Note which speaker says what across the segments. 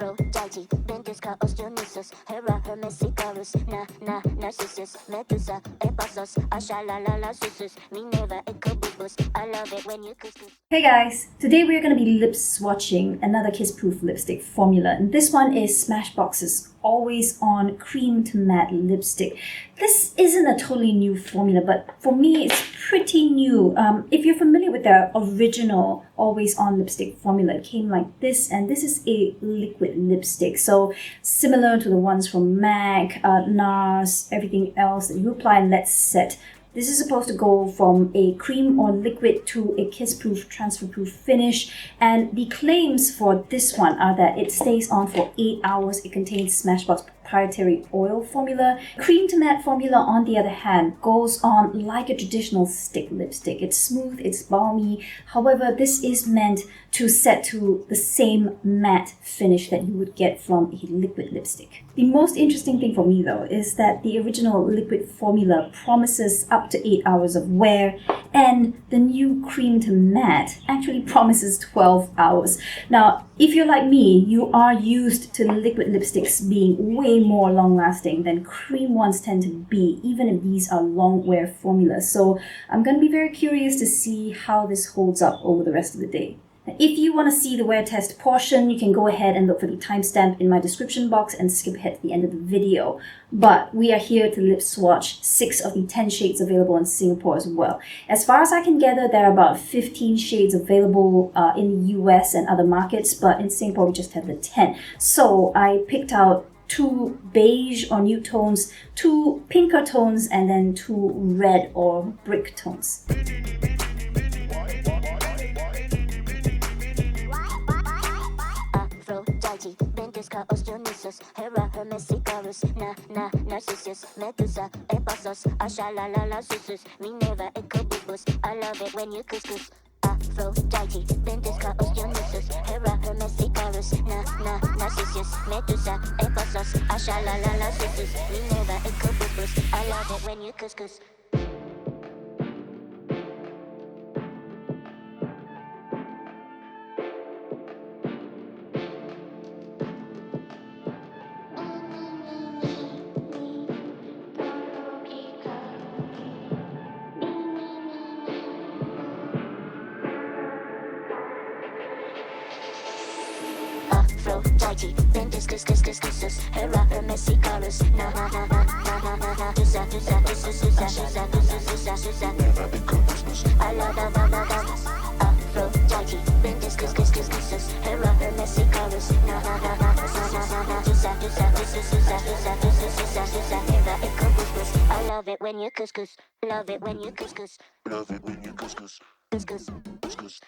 Speaker 1: Aphrodite, Ventusca, Osteonisus, Hera, Hermesicarus, Narcissus, Medusa, Besos, Ashalalala, Susus, Minerva, Ecobubus. I love it when you couscous.
Speaker 2: Hey guys, today we're going to be lip swatching another kiss-proof lipstick formula, and this one is Smashbox's Always On Cream to Matte Lipstick. This isn't a totally new formula, but for me it's pretty new. If you're familiar with their original Always On lipstick formula, it came like this, and this is a liquid lipstick, so similar to the ones from MAC, NARS, everything else that you apply and let set. This is supposed to go from a cream or liquid to a kiss-proof, transfer-proof finish. And the claims for this one are that it stays on for 8 hours. It contains Smashbox proprietary oil formula. Cream to matte formula, on the other hand, goes on like a traditional stick lipstick. It's smooth, it's balmy. However, this is meant to set to the same matte finish that you would get from a liquid lipstick. The most interesting thing for me though is that the original liquid formula promises up to 8 hours of wear, and the new cream to matte actually promises 12 hours. Now, if you're like me, you are used to liquid lipsticks being way more long-lasting than cream ones tend to be, even if these are long-wear formulas. So I'm going to be very curious to see how this holds up over the rest of the day. If you want to see the wear test portion, you can go ahead and look for the timestamp in my description box and skip ahead to the end of the video. But we are here to lip swatch 6 of the 10 shades available in Singapore as well. As far as I can gather, there are about 15 shades available in the US and other markets, but in Singapore we just have the 10. So I picked out 2 beige or nude tones, 2 pinker tones, and then 2 red or brick tones.
Speaker 1: Aphrodite, Ventusca, Osteonisus, Hera, Hermesicarus, Narcissus, Medusa, Besos, Ashalalala, Susus, Minerva, Ecobubus. I love it when you couscous. Aphrodite, Ventusca, Osteonisus, Hera, Hermesicarus, Narcissus, Medusa, Besos, Ashalalala, Susus, Minerva, Ecobubus. I love it when you couscous. Aphrodite, Ventuscus, Hera, Hermesicarus, I love Aphrodite, Ventuscus, Hera, Hermesicarus, I love it when you couscous. Love it when you couscous. Love it when you couscous. Couscous, couscous.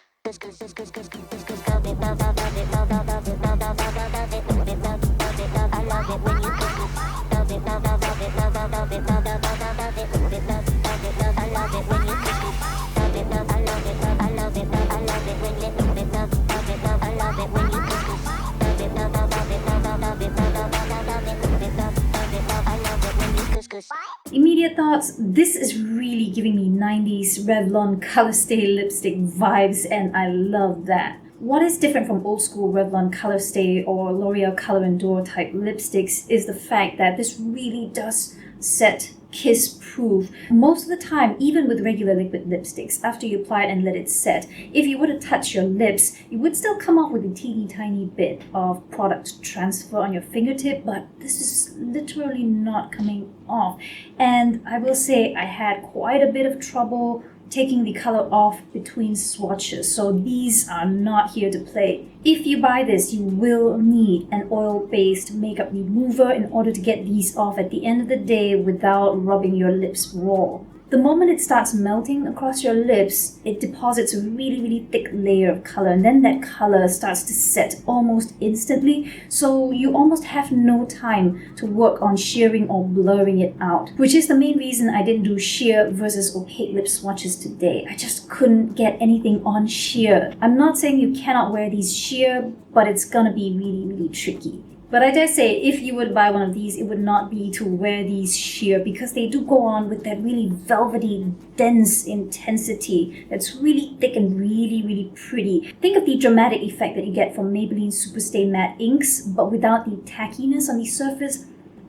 Speaker 2: Immediate thoughts, this is really giving me 90s Revlon Color Stay lipstick vibes, and I love that. What is different from old school Revlon Color Stay or L'Oreal Color Endure type lipsticks is the fact that this really does set kiss proof. Most of the time, even with regular liquid lipsticks, after you apply it and let it set, if you were to touch your lips, you would still come off with a teeny tiny bit of product transfer on your fingertip, but this is literally not coming off. And I will say I had quite a bit of trouble taking the color off between swatches, so these are not here to play. If you buy this, you will need an oil-based makeup remover in order to get these off at the end of the day without rubbing your lips raw. The moment it starts melting across your lips, it deposits a really thick layer of color, and then that color starts to set almost instantly, so you almost have no time to work on shearing or blurring it out, which is the main reason I didn't do sheer versus opaque lip swatches today. I just couldn't get anything on sheer. I'm not saying you cannot wear these sheer, but it's gonna be really tricky. But I dare say, if you would buy one of these, it would not be to wear these sheer, because they do go on with that really velvety, dense intensity that's really thick and really, really pretty. Think of the dramatic effect that you get from Maybelline Superstay Matte inks, but without the tackiness on the surface.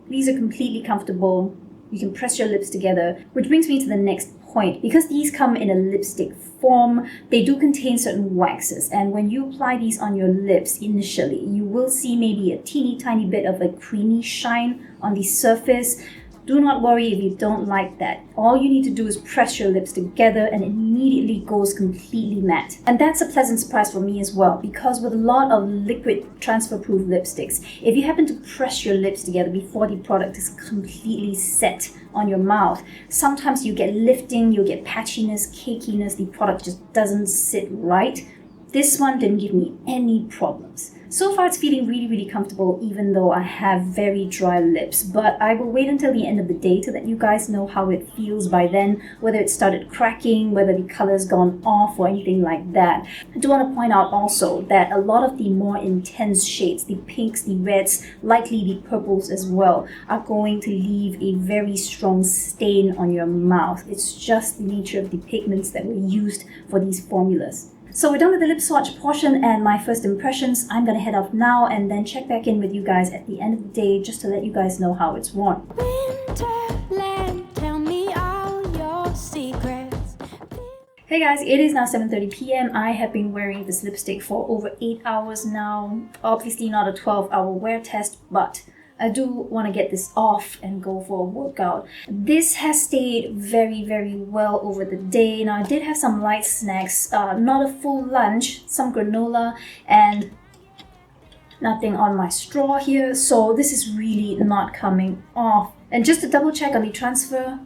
Speaker 2: These are completely comfortable. You can press your lips together, which brings me to the next point. Because these come in a lipstick form, they do contain certain waxes, and when you apply these on your lips initially, you will see maybe a teeny tiny bit of a creamy shine on the surface. Do not worry if you don't like that. All you need to do is press your lips together and it immediately goes completely matte. And that's a pleasant surprise for me as well, because with a lot of liquid transfer-proof lipsticks, if you happen to press your lips together before the product is completely set on your mouth, sometimes you get lifting, you get patchiness, cakiness, the product just doesn't sit right. This one didn't give me any problems. So far it's feeling really, really comfortable, even though I have very dry lips. But I will wait until the end of the day to let you guys know how it feels by then, whether it started cracking, whether the color's gone off or anything like that. I do want to point out also that a lot of the more intense shades, the pinks, the reds, likely the purples as well, are going to leave a very strong stain on your mouth. It's just the nature of the pigments that were used for these formulas. So we're done with the lip swatch portion and my first impressions. I'm gonna head off now and then check back in with you guys at the end of the day just to let you guys know how it's worn.
Speaker 1: Winterland, tell me all your secrets.
Speaker 2: Hey guys, it is now 7:30 p.m. I have been wearing this lipstick for over 8 hours now. Obviously not a 12-hour wear test, but I do want to get this off and go for a workout. This has stayed very, very well over the day. Now I did have some light snacks, not a full lunch, some granola and nothing on my straw here. So this is really not coming off. And just to double check on the transfer,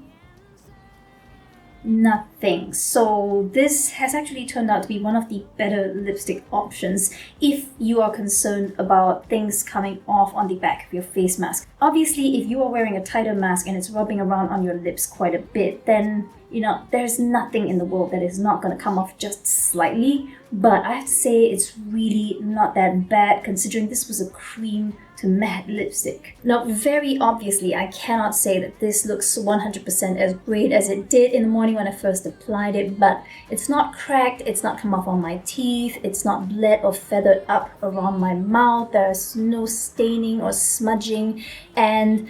Speaker 2: nothing. So this has actually turned out to be one of the better lipstick options if you are concerned about things coming off on the back of your face mask. Obviously, if you are wearing a tighter mask and it's rubbing around on your lips quite a bit, then there's nothing in the world that is not going to come off just slightly. But I have to say it's really not that bad considering this was a cream to matte lipstick. Now, very obviously, I cannot say that this looks 100% as great as it did in the morning when I first applied it, but it's not cracked, it's not come off on my teeth, it's not bled or feathered up around my mouth, there's no staining or smudging, and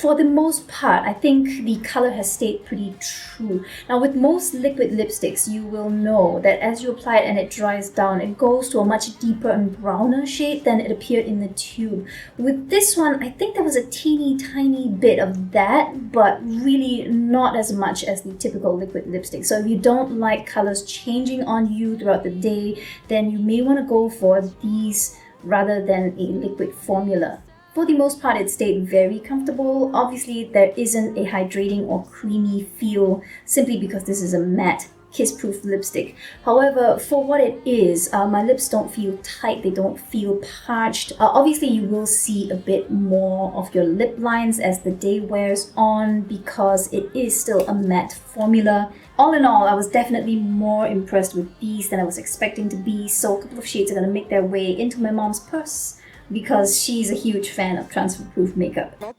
Speaker 2: for the most part, I think the color has stayed pretty true. Now, with most liquid lipsticks, you will know that as you apply it and it dries down, it goes to a much deeper and browner shade than it appeared in the tube. With this one, I think there was a teeny tiny bit of that, but really not as much as the typical liquid lipstick. So if you don't like colors changing on you throughout the day, then you may want to go for these rather than a liquid formula. For the most part, it stayed very comfortable. Obviously, there isn't a hydrating or creamy feel simply because this is a matte kiss-proof lipstick. However, for what it is, my lips don't feel tight, they don't feel parched. Obviously, you will see a bit more of your lip lines as the day wears on because it is still a matte formula. All in all, I was definitely more impressed with these than I was expecting to be, so a couple of shades are going to make their way into my mom's purse because she's a huge fan of transfer-proof makeup. Now,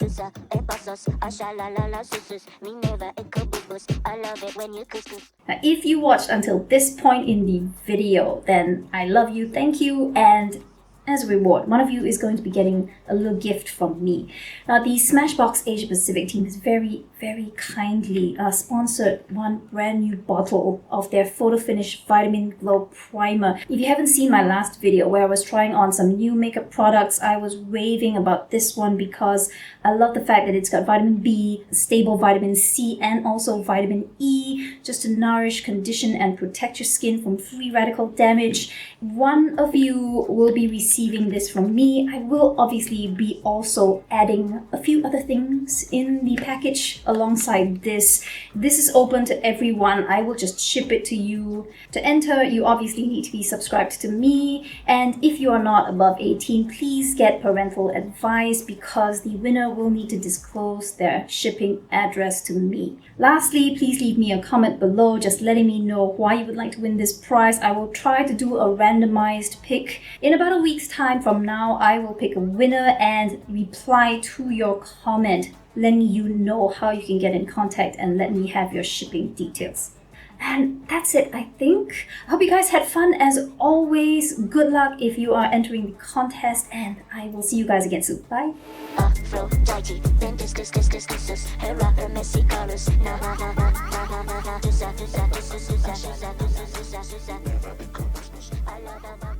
Speaker 2: if you watched until this point in the video, then I love you, thank you, and as a reward, one of you is going to be getting a little gift from me. Now, the Smashbox Asia Pacific team has very, very kindly sponsored one brand new bottle of their photofinish Vitamin Glow Primer. If you haven't seen my last video where I was trying on some new makeup products, I was raving about this one because I love the fact that it's got vitamin B, stable vitamin C, and also vitamin E, just to nourish, condition, and protect your skin from free radical damage. One of you will be receiving this from me. I will obviously be also adding a few other things in the package alongside this. This is open to everyone. I will just ship it to you. To enter, you obviously need to be subscribed to me, and if you are not above 18, please get parental advice because the winner will need to disclose their shipping address to me. Lastly, please leave me a comment below just letting me know why you would like to win this prize. I will try to do a randomized pick in about a week's week's time from now, I will pick a winner and reply to your comment, letting you know how you can get in contact and let me have your shipping details. And that's it, I think. I hope you guys had fun as always. Good luck if you are entering the contest, and I will see you guys again soon. Bye.
Speaker 1: Aphrodite, then discuss, Hera, her messy colors. Na na na na na na na. I love